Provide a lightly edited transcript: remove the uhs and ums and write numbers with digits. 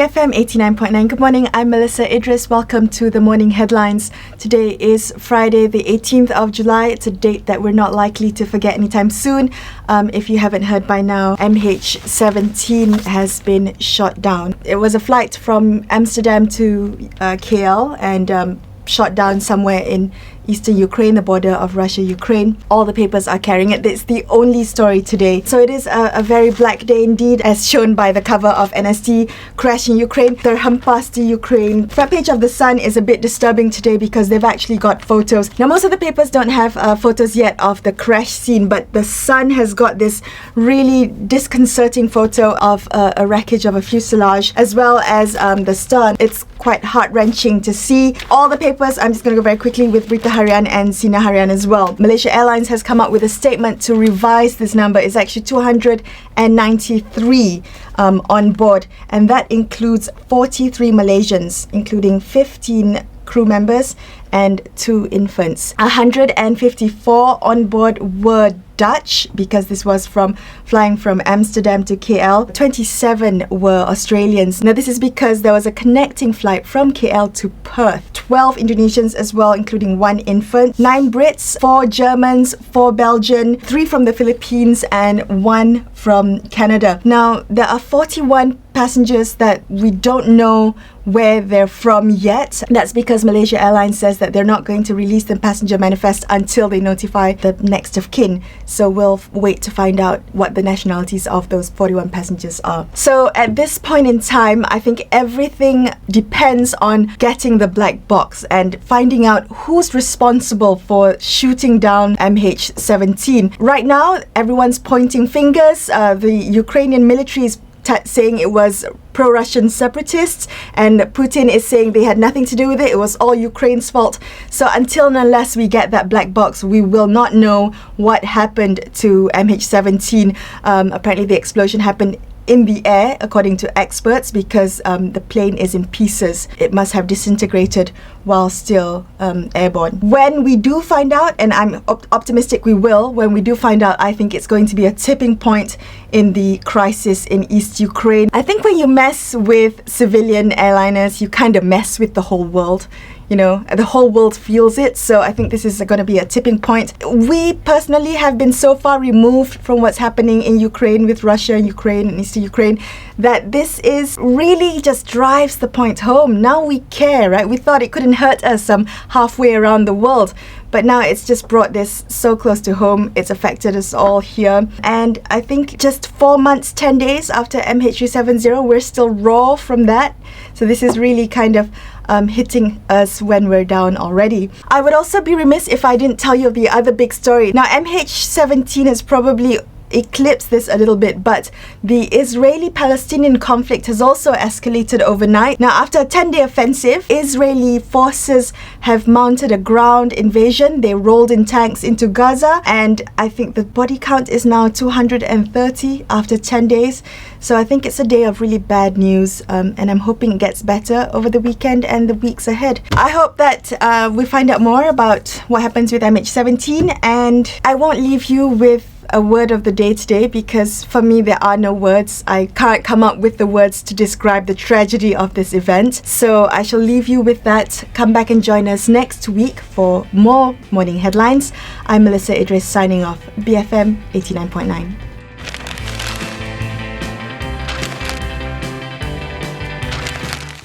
BFM 89.9. Good morning, I'm Melisa Idris. Welcome to the morning headlines. Today is Friday, the 18th of July. It's a date that we're not likely to forget anytime soon. If you haven't heard by now, MH17 has been shot down. It was a flight from Amsterdam to KL and shot down somewhere in eastern Ukraine, the border of Russia-Ukraine. All the papers are carrying it. It's the only story today. So it is a very black day indeed, as shown by the cover of NST, Crash in Ukraine, Terhempas di Ukraine. Front page of The Sun is a bit disturbing today because they've actually got photos. Now, most of the papers don't have photos yet of the crash scene, but The Sun has got this really disconcerting photo of a wreckage of a fuselage, as well as the stern. It's quite heart-wrenching to see. All the papers, I'm just going to go very quickly with Berita Harian and Sina Harian as well. Malaysia Airlines has come out with a statement to revise this number. It's actually 293 on board, and that includes 43 Malaysians, including 15 crew members and 2 infants. 154 on board were Dutch, because this was flying from Amsterdam to KL. 27 were Australians. Now, this is because there was a connecting flight from KL to Perth. 12 Indonesians as well, including 1 infant. 9 Brits, 4 Germans, 4 Belgian, 3 from the Philippines, and 1 from Canada. Now, there are 41 passengers that we don't know where they're from yet. That's because Malaysia Airlines says that they're not going to release the passenger manifest until they notify the next of kin. So we'll wait to find out what the nationalities of those 41 passengers are. So at this point in time, I think everything depends on getting the black box and finding out who's responsible for shooting down MH17. Right now, everyone's pointing fingers. The Ukrainian military is saying it was pro-Russian separatists, and Putin is saying they had nothing to do with it. It was all Ukraine's fault. So until and unless we get that black box, we will not know what happened to MH17. Apparently the explosion happened in the air, according to experts, because the plane is in pieces. It must have disintegrated while still airborne. When we do find out, and I'm optimistic we will, when we do find out, I think it's going to be a tipping point in the crisis in East Ukraine. I think when you mess with civilian airliners, you kind of mess with the whole world. You know, the whole world feels it. So I think this is going to be a tipping point. We personally have been so far removed from what's happening in Ukraine with Russia, Ukraine, and Eastern Ukraine, that this is really just drives the point home. Now we care, right? We thought it couldn't hurt us halfway around the world, but now it's just brought this so close to home. It's affected us all here. And I think just 4 months, 10 days after MH370, we're still raw from that. So this is really kind of hitting us when we're down already. I would also be remiss if I didn't tell you of the other big story. Now, MH17 has probably eclipse this a little bit, but the Israeli-Palestinian conflict has also escalated overnight. Now, after a 10-day offensive, Israeli forces have mounted a ground invasion. They rolled in tanks into Gaza, and I think the body count is now 230 after 10 days. So I think it's a day of really bad news, and I'm hoping it gets better over the weekend and the weeks ahead. I hope that we find out more about what happens with MH17, and I won't leave you with a word of the day today, because for me there are no words. I can't come up with the words to describe the tragedy of this event. So I shall leave you with that. Come back and join us next week for more morning headlines. I'm Melisa Idris signing off. BFM 89.9.